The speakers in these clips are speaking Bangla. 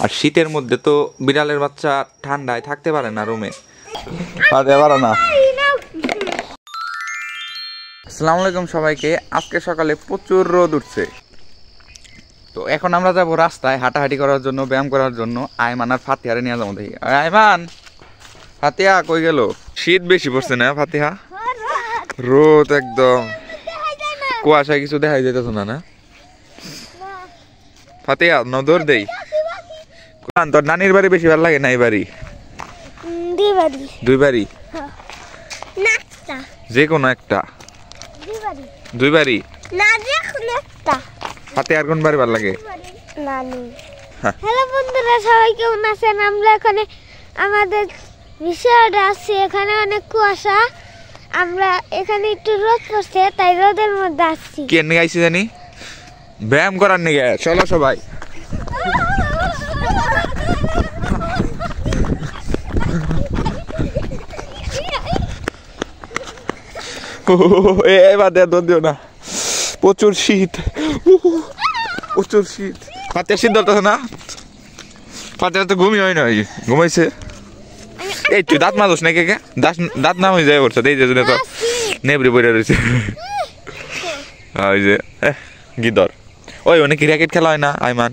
আর শীতের মধ্যে তো বিড়ালের বাচ্চা ঠান্ডায় থাকতে পারে না রুমে। আসসালামু আলাইকুম সবাইকে। আজকে সকালে প্রচুর রোদ উঠছে, তো এখন আমরা যাব রাস্তায় হাঁটাহাঁটি করার জন্য, ব্যায়াম করার জন্য। আয়মান আর ফাতিহারে নিয়ে যাবো। দেখি আয়মান, ফাতিহা কই গেল? শীত বেশি পড়ছে না ফাতিহা? রোদ একদম, কুয়াশায় কিছু দেখা যেতেছ না। না ফাতিহা নজর দেই। তোর নানির বাড়ি বেশি ভালো লাগে না এই বাড়ি? দুই বাড়ি, যে কোনো একটা। দুই বাড়ি হাতে আর কোন বাড়ি ভালো লাগে? হ্যালো বন্ধুরা, সবাই কেমন আছেন? আমরা এখানে আমাদের বিষয়টা আছে, এখানে অনেক কুয়াশা। আমরা এখানে একটু রোদ পড়ছে, তাই রোদের মধ্যে আসছি। কে নিয়ে আইছি জানি? ব্যায়াম করার নিয়ে। চলো সবাই। এবার দৌড় দিও না, প্রচুর শীত, প্রচুর শীত। ফাতে শীত ধরতেছে না? ফাতে তো ঘুমি হয় না, ঘুমাইছে। এই তুই দাঁত মাজস নাকি? দাঁত না হয়ে যায় বলছো, এই যে তো নেবরি বইরা রয়েছে। ওই যে গিদর, ওই অনেক ক্রিকেট খেলা হয় না আইমান?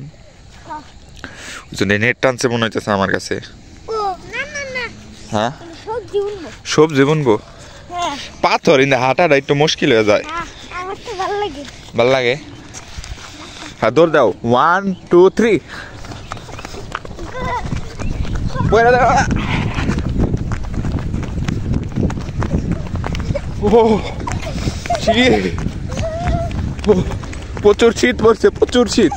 নেট টানছে মনে হইতেছে আমার কাছে। হ্যাঁ, সবজি বুনবো। পাথর ইন্দা হাঁটাটা একটু মুশকিল হয়ে যায়। ভালো লাগে। হ্যাঁ দৌড় দাও, 1 2 3। প্রচুর শীত পড়ছে, প্রচুর শীত।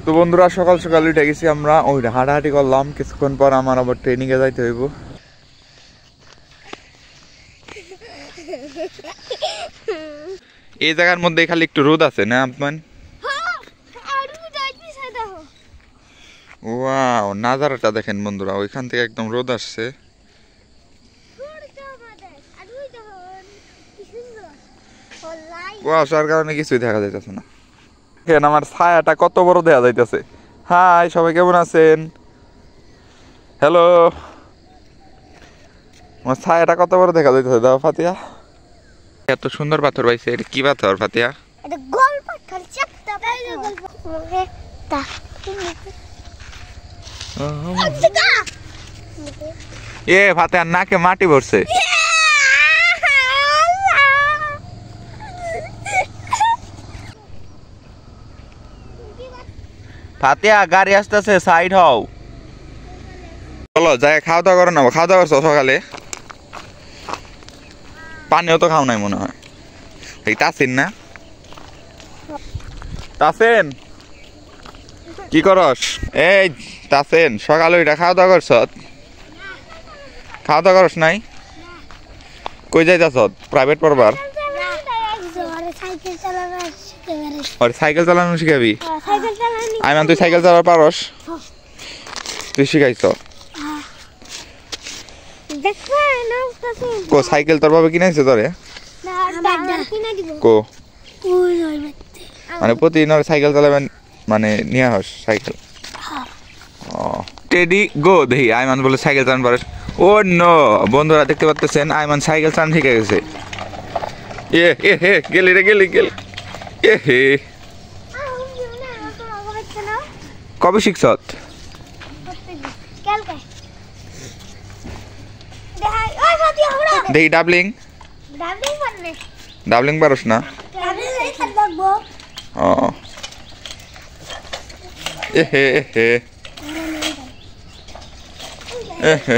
তো বন্ধুরা, সকাল সকাল উঠে গেছি আমরা, ওই হাঁটাহাঁটি করলাম। কিছুক্ষণ পর আমার আবার ট্রেনিং এ যাইতে হইব। এই জায়গার মধ্যে খালি একটু রোদ আছে না আপনার? ওয়াও, নাজারাটা দেখেন বন্ধুরা, ওইখান থেকে একদম রোদ আসছে। কুয়াশার কারণে কিছুই দেখা যাইতেছে না। আমার ছায়াটা কত বড় দেখা যাইতেছে। হাই সবাই, কেমন আছেন? হ্যালো, আমার ছায়াটা কত বড় দেখা যাইতেছে। দাও ফাতিহা, এত সুন্দর পাথর পাইছে। এটা কি পাথর ফাতিহা? এটা গোল পাথর, চাপটা এ ফাতিহা নাকে মাটি ভরছে। ফাতিহা গাড়ি আসতেছে, সাইড হও। চলো যাই খাওয়া দাওয়া করো না। খাওয়া দাওয়া করছো সকালে? পানিও তো খাও নাই মনে হয়। এই তাসিন না? তাসেন কি করস? এই তাসেন, সকালে ওইটা খাওয়া দাওয়া করছ? খাওয়া দাওয়া করস নাই? কই যাইতাছ? প্রাইভেট পড়বার? সাইকেল চালানো শিখাবি? আইমান তুই সাইকেল চালাতে পারস? তুই শিখাইছ? কো সাইকেল তোর বাবা কিনাইছে তোরে? কো মানে প্রতিদিন সাইকেল চালাবেন মানে নিয়ে আস সাইকেল? টেডি গো। দেখি আইমান বলে সাইকেল চালান পারস। ও নো, বন্ধুরা দেখতে পাচ্ছেন আইমান সাইকেল চালান শিখে গেছে। এ এ হে গেলি রে, গেলি গেল। এ হে, কবে শিখছ? দেখি ডাবলিং। ডাবলিং পারস না? ও এ হে হে এ হে।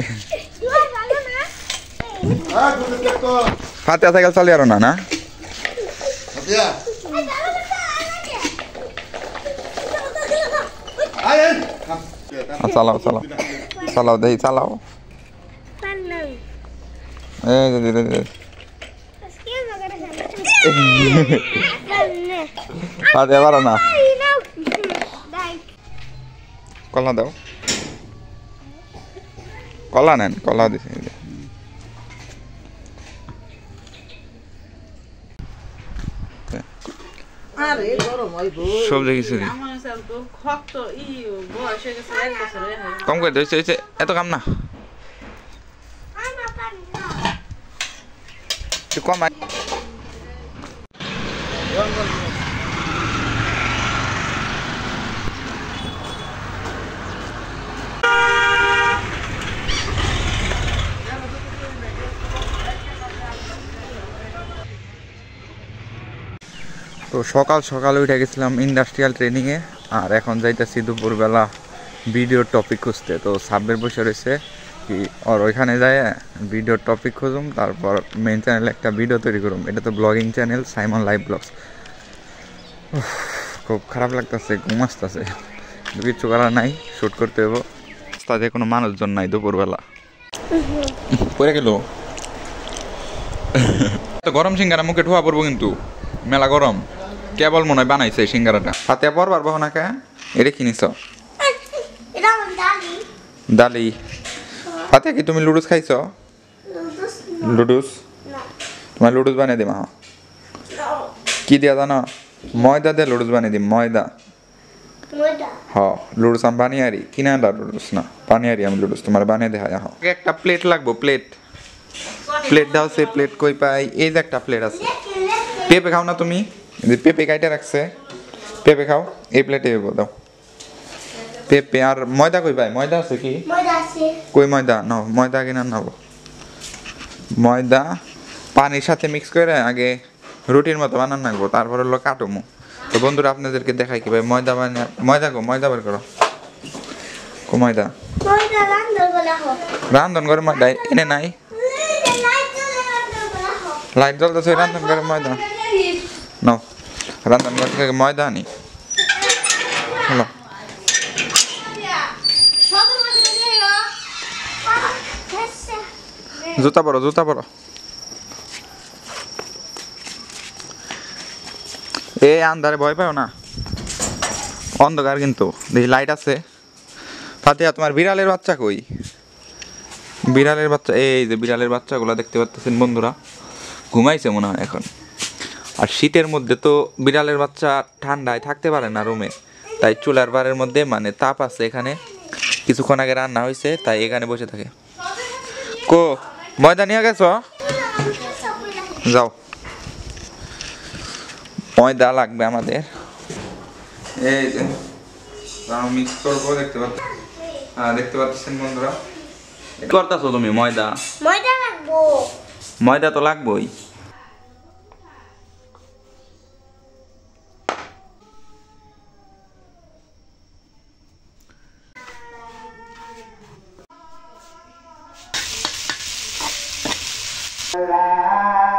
ফাতিহা সাইকেল চালিয়ে আরো না? না চালাও চালাও চালাও, দেখি চালাও। ফাতিহা পারো না? কলা দাও, কলা নেন, কলা দিছে। সব দেখিস কম করে দিয়েছে, এত কাম না কম। তো সকাল সকালে উঠে গেছিলাম ইন্ডাস্ট্রিয়াল ট্রেনিংয়ে, আর এখন যাইতেছি দুপুরবেলা ভিডিওর টপিক খুঁজতে। তো সাব্বির বসে রয়েছে কি আর ওইখানে যায় ভিডিওর টপিক খুঁজুম, তারপর মেন চ্যানেলে একটা ভিডিও তৈরি করুম। এটা তো blogging channel Simon live blogs. খুব খারাপ লাগতেছে, ঘুম আসতেছে, কিচ্ছু করার নাই, শ্যুট করতে হবো। তাদের কোনো মানুষজন নাই দুপুরবেলা। পড়ে গেল তো গরম সিঙ্গারা মুখে ঠোয়া পড়বো, কিন্তু মেলা গরম। কেবল মনে হয় বানাইছে সিঙ্গারাটা। হাতে পরবার বহ না কে এটা কিনিস ডালি। হাতে কি তুমি লুডুস খাইছ? লুডুস তোমার লুডুস বানিয়ে দিম। কি দিয়া জানো? ময়দা দিয়ে লুডুস বানিয়ে দিম। ময়দা হ লুডুস আমি বানিয়ে আরি, কিনা লুডুস না বানিয়ে আরি আমি লুডুস তোমার বানিয়ে দেখাই। একটা প্লেট লাগবো, প্লেট প্লেট দাও। সে প্লেট কই পাই? এই যে একটা প্লেট আছে। পেঁপে খাও না তুমি? পেঁপে কাইটে রাখছে, পেঁপে খাও। এই প্লেটে দাও পেঁপে। আর ময়দা কই পাই? ময়দা আছে কি? কই ময়দা নাও, ময়দা কিনা নাও। ময়দা পানির সাথে মিক্স করে আগে রুটির মতো বানান রাখবো, তারপরে হলো কাটুমো। তো বন্ধুরা আপনাদেরকে দেখাই কিভাবে ময়দা বানিয়ে। ময়দা গো, ময়দা বের করো। কো ময়দা রান্ধন করে ময়দা এনে নাই। লাইট জ্বলতেছে, রান্ধন করে ময়দা নাও। রান্ধন ঘর থেকে ময়দা আনি। হলো জুতা পরো, জুতা পরো। এ আন্ধারে ভয় পাও না, অন্ধকার কিন্তু। দেখি লাইট আছে। ফাতিহা তোমার বিড়ালের বাচ্চা কই? বিড়ালের বাচ্চা এই যে বিড়ালের বাচ্চাগুলো দেখতে পাচ্ছেন বন্ধুরা, ঘুমাইছে মনে হয় এখন। আর শীতের মধ্যে তো বিড়ালের বাচ্চা ঠান্ডায় থাকতে পারে না রুমে, তাই চুলার বারের মধ্যে মানে তাপ আছে এখানে, কিছুক্ষণ আগে রান্না হয়েছে তাই এখানে বসে থাকে। কো ময়দা নিয়ে গেছ? যাও, ময়দা লাগবে আমাদের। এই যে মিক্স করবো, দেখতে পাচ্ছ? হ্যাঁ দেখতে পাচ্ছেন বন্ধুরা। করতেছো তুমি? ময়দা ময়দা লাগবো, ময়দা তো লাগবোই। La